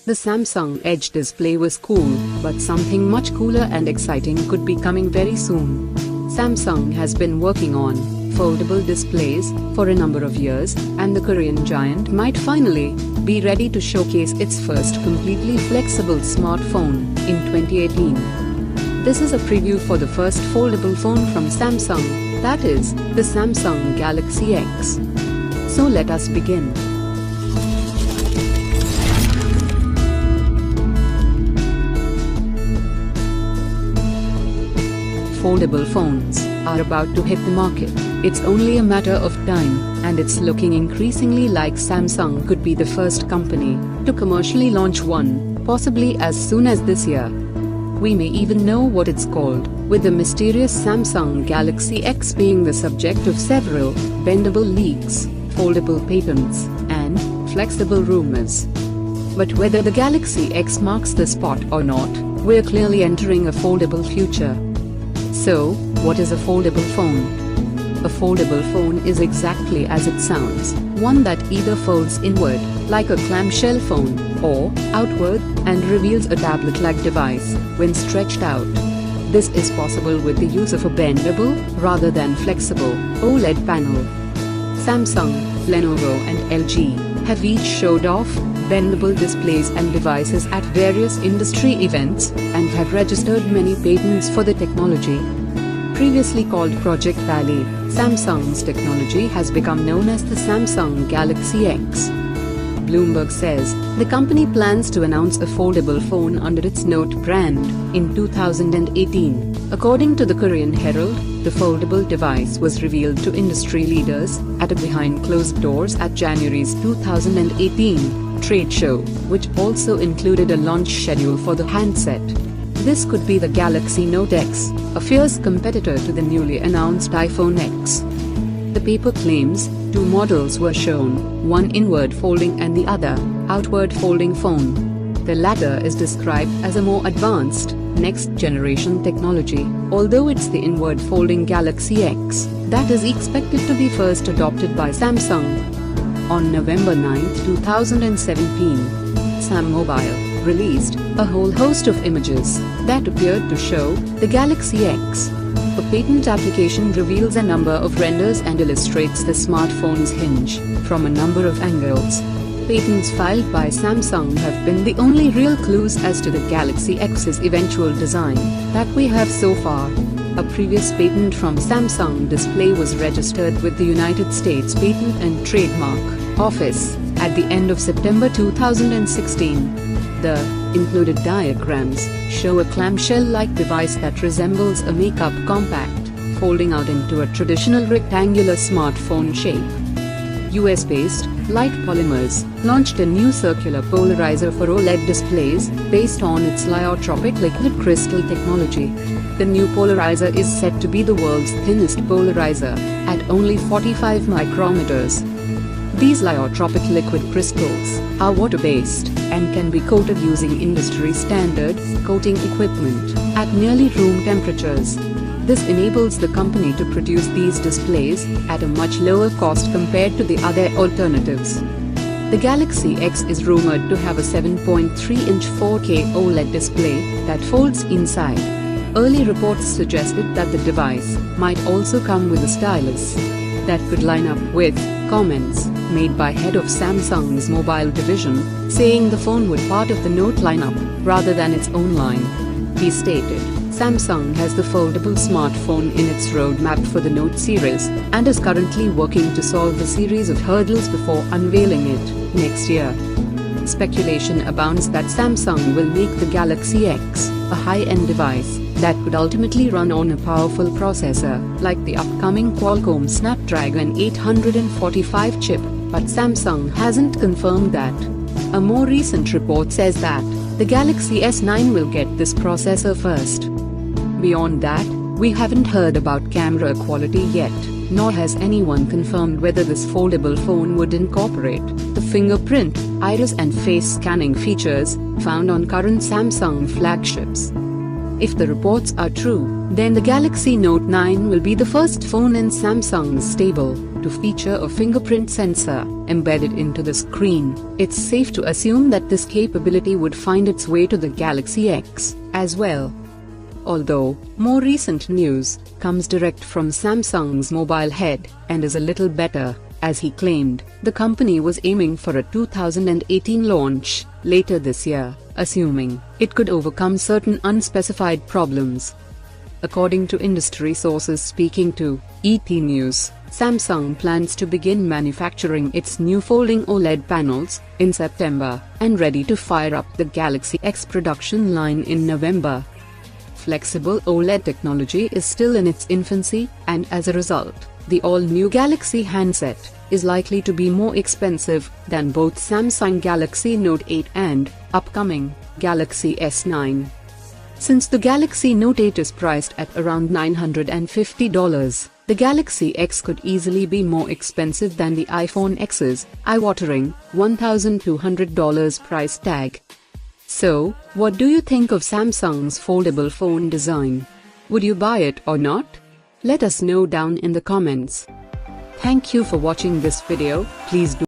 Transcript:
The Samsung Edge display was cool, but something much cooler and exciting could be coming very soon. Samsung has been working on foldable displays for a number of years, and the Korean giant might finally be ready to showcase its first completely flexible smartphone in 2018. This is a preview for the first foldable phone from Samsung, that is, the Samsung Galaxy X. So let us begin. Foldable phones are about to hit the market. It's only a matter of time, and it's looking increasingly like Samsung could be the first company to commercially launch one, possibly as soon as this year. We may even know what it's called, with the mysterious Samsung Galaxy X being the subject of several bendable leaks, foldable patents, and flexible rumors. But whether the Galaxy X marks the spot or not, we're clearly entering a foldable future. So, what is a foldable phone? A foldable phone is exactly as it sounds, one that either folds inward, like a clamshell phone, or outward, and reveals a tablet-like device when stretched out. This is possible with the use of a bendable, rather than flexible, OLED panel. Samsung, Lenovo and LG have each showed off bendable displays and devices at various industry events, and have registered many patents for the technology. Previously called Project Valley, Samsung's technology has become known as the Samsung Galaxy X. Bloomberg says the company plans to announce a foldable phone under its Note brand in 2018. According to the Korean Herald, the foldable device was revealed to industry leaders at a behind closed doors at January's 2018 trade show, which also included a launch schedule for the handset. This could be the Galaxy Note X, a fierce competitor to the newly announced iPhone X. The paper claims two models were shown, one inward folding and the other outward folding phone. The latter is described as a more advanced, next-generation technology, although it's the inward folding Galaxy X that is expected to be first adopted by Samsung. On November 9, 2017, Sam Mobile released a whole host of images that appeared to show the Galaxy X. A patent application reveals a number of renders and illustrates the smartphone's hinge from a number of angles. Patents filed by Samsung have been the only real clues as to the Galaxy X's eventual design that we have so far. A previous patent from Samsung Display was registered with the United States Patent and Trademark Office at the end of September 2016. The included diagrams show a clamshell-like device that resembles a makeup compact, folding out into a traditional rectangular smartphone shape. US-based Light Polymers launched a new circular polarizer for OLED displays based on its lyotropic liquid crystal technology. The new polarizer is said to be the world's thinnest polarizer, at only 45 micrometers. These lyotropic liquid crystals are water-based and can be coated using industry-standard coating equipment at nearly room temperatures. This enables the company to produce these displays at a much lower cost compared to the other alternatives. The Galaxy X is rumored to have a 7.3-inch 4K OLED display that folds inside. Early reports suggested that the device might also come with a stylus that could line up with comments made by head of Samsung's mobile division, saying the phone would part of the Note lineup rather than its own line. He stated, Samsung has the foldable smartphone in its roadmap for the Note series, and is currently working to solve a series of hurdles before unveiling it next year. Speculation abounds that Samsung will make the Galaxy X a high-end device that could ultimately run on a powerful processor, like the upcoming Qualcomm Snapdragon 845 chip, but Samsung hasn't confirmed that. A more recent report says that the Galaxy S9 will get this processor first. Beyond that, we haven't heard about camera quality yet, nor has anyone confirmed whether this foldable phone would incorporate the fingerprint, iris and face scanning features found on current Samsung flagships. If the reports are true, then the Galaxy Note 9 will be the first phone in Samsung's stable to feature a fingerprint sensor embedded into the screen. It's safe to assume that this capability would find its way to the Galaxy X as well. Although, more recent news comes direct from Samsung's mobile head and is a little better, as he claimed the company was aiming for a 2018 launch later this year, assuming it could overcome certain unspecified problems. According to industry sources speaking to ET News, Samsung plans to begin manufacturing its new folding OLED panels in September and ready to fire up the Galaxy X production line in November. Flexible OLED technology is still in its infancy, and as a result, the all-new Galaxy handset is likely to be more expensive than both Samsung Galaxy Note 8 and upcoming Galaxy S9. Since the Galaxy Note 8 is priced at around $950, the Galaxy X could easily be more expensive than the iPhone X's eye-watering $1,200 price tag. So, what do you think of Samsung's foldable phone design? Would you buy it or not? Let us know down in the comments. Thank you for watching this video. Please do